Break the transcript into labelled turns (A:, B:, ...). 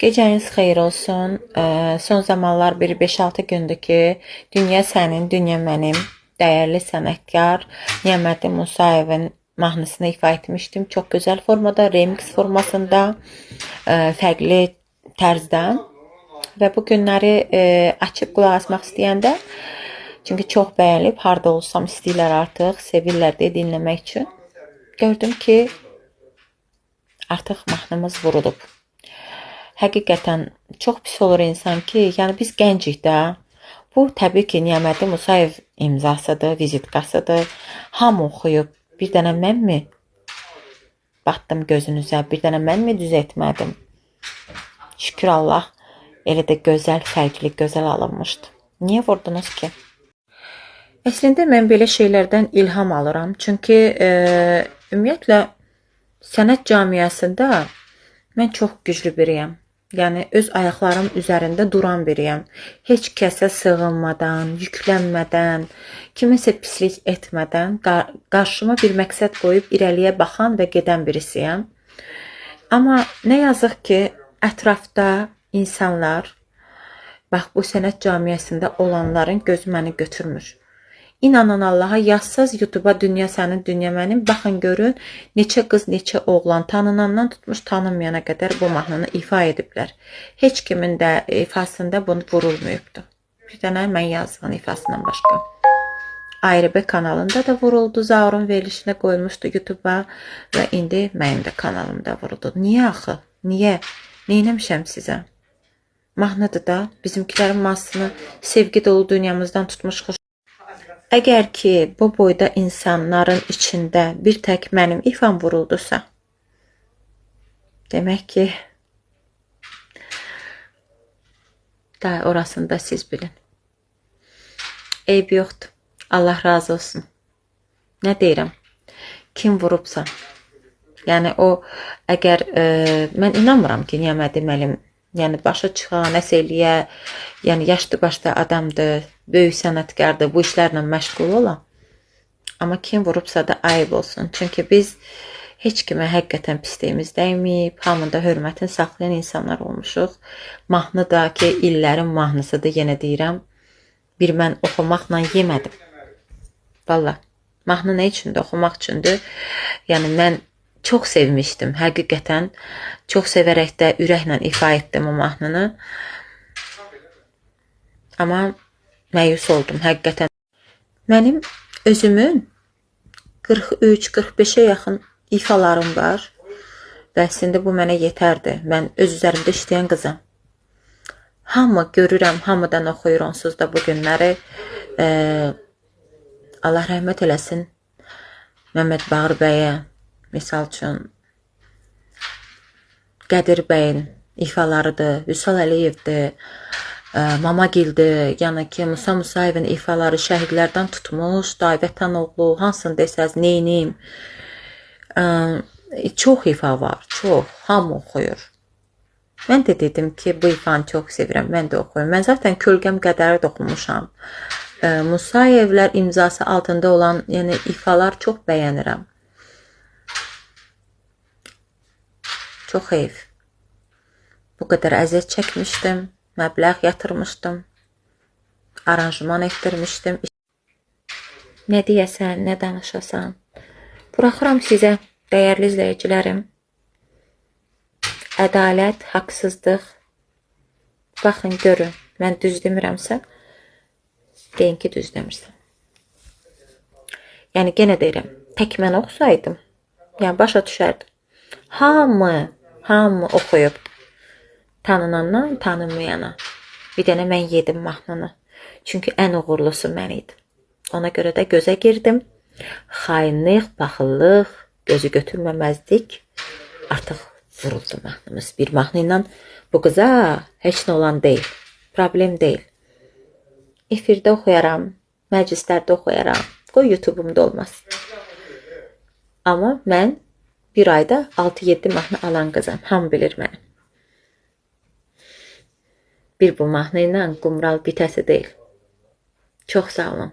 A: Gecəniz xeyir olsun. Son zamanlar bir 5-6 gündür ki, Dünya Sənin, Dünya Mənim dəyərli sənətkar Niyaməddin Musayevin mahnısını ifa etmişdim. Çox gözəl formada, remix formasında, fərqli tərzdə. Və bu günləri açıb qulaq asmaq istəyəndə, çünki çox bəyənilib, harda olsam istəyirlər artıq, sevirlər deyə dinləmək üçün. Gördüm ki, artıq mahnımız vurulub. Həqiqətən çox pis olur insan ki, yəni biz gəncik də. Bu təbii ki, Niyaməddin Musayev imzasıdır, vizitkasıdır. Hamı oxuyub. Bir dənə mənmi batdım gözünüzə, bir dənə mənmi düz etmədim. Şükür Allah, elə də gözəl, fərqli, gözəl alınmışdı. Niyə vurdunuz ki? Əslində mən belə şeylərdən ilham alıram. Çünki ümumiyyətlə sənət camiasında mən çox güclü biriyəm. Yəni öz ayaqlarım üzərində duran biriyəm. Heç kəsə sığınmadan, yüklənmədən, kimisə pislik etmədən qarşıma bir məqsəd qoyub irəliyə baxan və gedən birisiyəm. Amma nə yazıq ki, ətrafda insanlar, bax bu sənət camiasında olanların gözü məni götürmür. İnanın Allaha, yazsaz YouTube'a Dünya Sənin, Dünya Mənim, baxın görün, neçə qız, neçə oğlan tanınandan tutmuş tanınmayana qədər bu mahnını ifa ediblər. Heç kimin də ifasında bunu vurulmayıbdır. Bir dənə mən yazdığın ifasından başqa. ARB kanalında da vuruldu, Zaurun verilişinə qoyulmuşdu YouTube'a və indi mənim də kanalımda vuruldu. Niyə axı? Niyə? Neynəmişəm sizə? Mahnıdır da, bizimkilərin mahnısını sevgi dolu dünyamızdan tutmuş xoş. Əgər ki, bu boyda insanların içində bir tək mənim ifam vuruldusa, demək ki, da orasını da siz bilin. Eyb yoxdur. Allah razı olsun. Nə deyirəm? Kim vurubsa. Yəni o, əgər mən inanmıram ki, Niyaməddin müəllim, yəni başa çıxan, nəsə eləyə, yəni yaşlı başda adamdır, böyük sənətkardır, bu işlərlə məşğul olan. Amma kim vurubsa da ayıb olsun. Çünki biz heç kimə həqiqətən pisliyimiz dəyməyib, hamında hörmətini saxlayan insanlar olmuşuq. Mahnı da ki, illərin mahnısıdır, yenə deyirəm. Bir mən oxumaqla yemədim. Valla, mahnı nə üçündür? Oxumaq üçündür. Yəni mən çox sevmişdim, həqiqətən. Çox sevərək də ürəklə ifa etdim o mahnını. Amma məyus oldum, həqiqətən. Mənim özümün 43-45'e yaxın ifalarım var. Və əslində bu mənə yetərdi. Mən öz üzərimdə işləyən qızam. Hamı görürəm, hamıdan oxuyur onsuz da bu günləri. Allah rəhmət eləsin Məhəmməd Bağır bəyə, misal üçün Qədir bəyin ifalarıdır, Vüsal Əliyevdir, Mamagildir, yəni ki, Musa Musayevin ifaları şəhidlərdən tutmuş, Vətən oğlu, hansını desəz, neynim. Çox ifa var, çox, hamı oxuyur. Mən də dedim ki, bu ifanı çox sevirəm, mən də oxuyum. Mən zaten Kölgəm qədəri də oxumuşam. Musayevlər imzası altında olan yəni ifalar çox bəyənirəm. Çox heyf. Bu qədər əziyyət çəkmişdim, məbləğ yatırmışdım, aranjman etdirmişdim. Nə deyəsən, nə danışasan. Buraxıram sizə, dəyərli izləyicilərim. Ədalət, haqsızlıq. Baxın, görün, mən düz demirəmsə, deyin ki, düz demirsən. Yəni, genə deyirəm, tək mən oxusaydım, yəni başa düşərdim. Hamı oxuyub. Tanınandan tanınmayana. Bir dənə mən yedim mahnını. Çünki ən uğurlusu mən idim. Ona görə də gözə girdim. Xainlik, paxıllıq, gözü götürməməzdik. Artıq vuruldu mahnımız. Bir mahnı ilə bu qıza heç nə olan deyil. Problem deyil. Efirdə oxuyaram, məclislərdə oxuyaram. Qoy YouTube'umda olmaz. Amma mən bir ayda 6-7 mahnı alan qızam. Hamı bilir məni. Bir bu mahnı ilə qumral bitəsi deyil. Çox sağ olun.